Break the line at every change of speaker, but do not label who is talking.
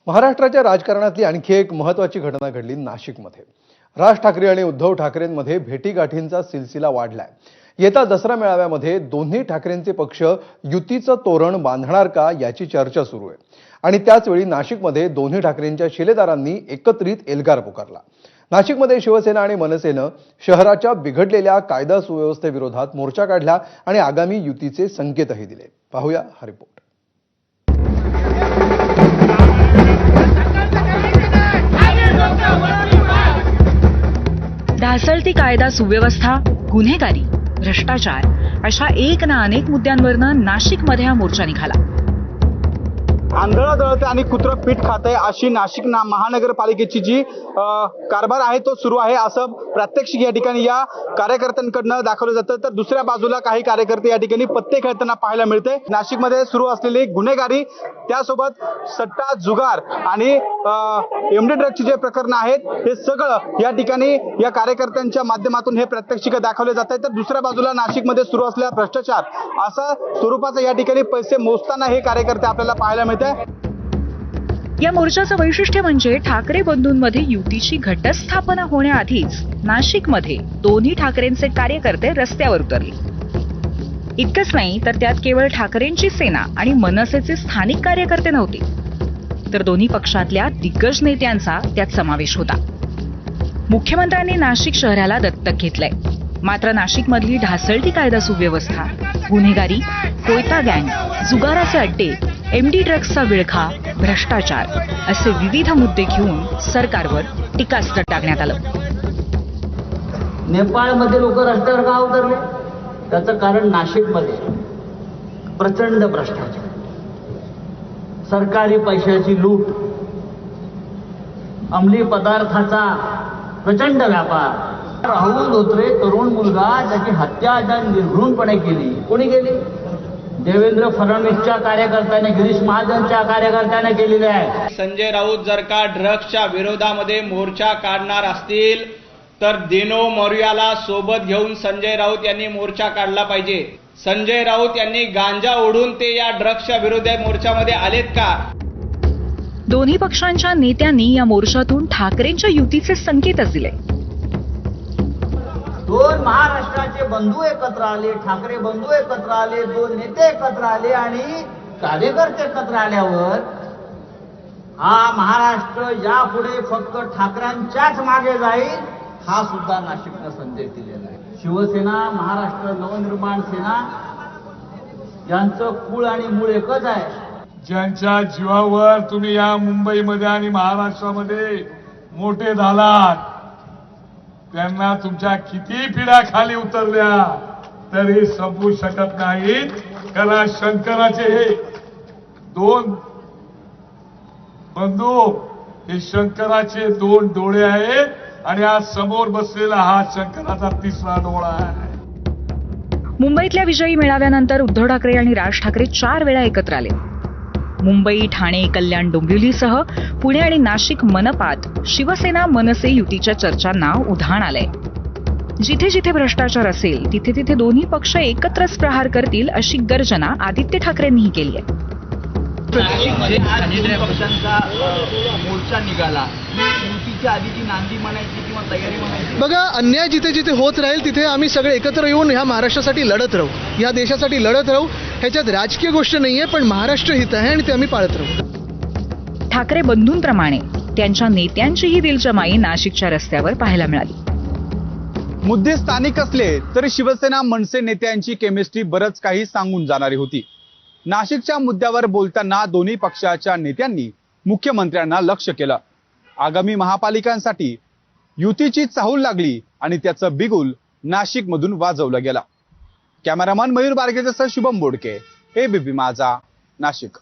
महाराष्ट्राच्या राजकारणातली आणखी एक महत्त्वाची घटना घडली नाशिकमध्ये। राज ठाकरे आणि उद्धव ठाकरेंमध्ये भेटीगाठींचा सिलसिला वाढलाय। येत्या दसरा मेळाव्यामध्ये दोन्ही ठाकरेंचे पक्ष युतीचं तोरण बांधणार का याची चर्चा सुरू आहे। आणि त्याच वेळी नाशिकमध्ये दोन्ही ठाकरेंच्या शिलेदारांनी एकत्रित एल्गार पुकारला। नाशिकमध्ये शिवसेना आणि मनसेनं शहराच्या बिघडलेल्या कायदा सुव्यवस्थेविरोधात मोर्चा काढला आणि आगामी युतीचे संकेतही दिले। पाहूया हा रिपोर्ट।
ढासळती कायदा सुव्यवस्था, गुन्हेगारी, भ्रष्टाचार अशा एक ना अनेक मुद्द्यांवरनं नाशिकमध्ये हा मोर्चा निघाला।
आंधळं दळते आणि कुत्रं पीठ खाते अशी नाशिक महानगरपालिकेची जी कारभार आहे तो सुरू आहे असं प्रात्यक्षिक या ठिकाणी या कार्यकर्त्यांकडनं दाखवलं जातं। तर दुसऱ्या बाजूला काही कार्यकर्ते या ठिकाणी पत्ते खेळताना पाहायला मिळते। नाशिकमध्ये सुरू असलेली गुन्हेगारी, त्यासोबत सट्टा, जुगार आणि एमडी ड्रग्सचे जे प्रकरण आहेत हे सगळं या ठिकाणी या कार्यकर्त्यांच्या माध्यमातून हे प्रात्यक्षिक दाखवले जात आहे। तर दुसऱ्या बाजूला नाशिकमध्ये सुरू असलेला भ्रष्टाचार असा स्वरूपाचा या ठिकाणी पैसे मोजताना हे कार्यकर्ते आपल्याला पाहायला मिळते।
या मोर्चाचं वैशिष्ट्य म्हणजे ठाकरे बंधूंमध्ये युतीची घटस्थापना होण्याआधीच नाशिकमध्ये दोन्ही ठाकरेंचे कार्यकर्ते रस्त्यावर उतरले। इतकंच नाही तर त्यात केवळ ठाकरेंची सेना आणि मनसेचे स्थानिक कार्यकर्ते नव्हते, तर दोन्ही पक्षातल्या दिग्गज नेत्यांचा त्यात समावेश होता। मुख्यमंत्र्यांनी नाशिक शहराला दत्तक घेतलंय, मात्र नाशिकमधली ढासळती कायदा सुव्यवस्था, गुन्हेगारी, कोयता गँग, जुगाराचे अड्डे, एमडी ड्रग्सचा विळखा, भ्रष्टाचार असे विविध मुद्दे घेऊन सरकारवर टीकास्त्र टाकण्यात आलं।
नेपाळमध्ये लोक रस्त्यावर का उतरले? त्याचं कारण नाशिकमध्ये प्रचंड भ्रष्टाचार, सरकारी पैशाची लूट, अंमली पदार्थाचा प्रचंड व्यापार। राहुल धोत्रे तरुण मुलगा त्याची हत्या निर्घृणपणे केली, कोणी केली? देवेंद्र फडणवीसच्या कार्यकर्त्याने, गिरीश महाजनच्या कार्यकर्त्याने केलेले आहे।
संजय राऊत जर का ड्रग्सच्या विरोधामध्ये मोर्चा काढणार असतील तर दिनो मोरियाला सोबत घेऊन संजय राऊत यांनी मोर्चा काढला पाहिजे। संजय राऊत यांनी गांजा ओढून ते या ड्रग्सच्या विरोधी मोर्चामध्ये आलेत का?
दोन्ही पक्षांच्या नेत्यांनी या मोर्चातून ठाकरेंच्या युतीचे संकेतच दिले।
दोन महाराष्ट्राचे बंधू एकत्र आले, ठाकरे बंधू एकत्र आले, दोन नेते एकत्र आले आणि कार्यकर्ते एकत्र आल्यावर हा महाराष्ट्र यापुढे फक्त ठाकरेंच्याच मागे जाईल, हा सुद्धा नाशिकनं संदेश दिलेला आहे। शिवसेना, महाराष्ट्र नवनिर्माण सेना यांचं कुळ आणि मूळ एकच आहे।
ज्यांच्या जीवावर तुम्ही या मुंबईमध्ये आणि महाराष्ट्रामध्ये मोठे झालात, त्यांना तुमच्या किती पिढ्या खाली उतरल्या तरी संपू शकत नाहीत। कारण शंकराचे हे दोन बंधू, हे शंकराचे दोन डोळे आहेत आणि आज समोर बसलेला हा शंकराचा तिसरा डोळा आहे।
मुंबईतल्या विजयी मेळाव्यानंतर उद्धव ठाकरे आणि राज ठाकरे 4 वेळा एकत्र आले। मुंबई, ठाणे, कल्याण, डोंबिवलीसह पुणे आणि नाशिक मनपात शिवसेना मनसे युतीच्या चर्चांना उधाण आलंय। जिथे जिथे भ्रष्टाचार असेल तिथे तिथे दोन्ही पक्ष एकत्रच प्रहार करतील अशी गर्जना आदित्य ठाकरेंनीही केली आहे।
नाशिकमध्ये दोन्ही पक्षांचा मोर्चा निघाला, युतीच्या आधीची नांदी म्हणायची किंवा तयारी म्हणायची?
बघा, अन्याय जिथे जिथे होत राहील तिथे आम्ही सगळे एकत्र येऊन ह्या महाराष्ट्रासाठी लढत राहू, ह्या देशासाठी लढत राहू। ह्याच्यात राजकीय गोष्ट नाहीये, पण महाराष्ट्र हित आहे आणि ते आम्ही पाळत राहू।
ठाकरे बंधूंप्रमाणे त्यांच्या नेत्यांचीही दिलजमाई नाशिकच्या रस्त्यावर पाहायला मिळाली।
मुद्दे स्थानिक असले तरी शिवसेना मनसे नेत्यांची केमिस्ट्री बरंच काही सांगून जाणारी होती। नाशिकच्या मुद्द्यावर बोलताना दोन्ही पक्षाच्या नेत्यांनी मुख्यमंत्र्यांना लक्ष केलं। आगामी महापालिकांसाठी युतीची चाहूल लागली आणि त्याचं बिगुल नाशिकमधून वाजवलं गेलं। कॅमेरामन मयूर बारगेसह शुभम बोडके, एबीपी माझा, नाशिक।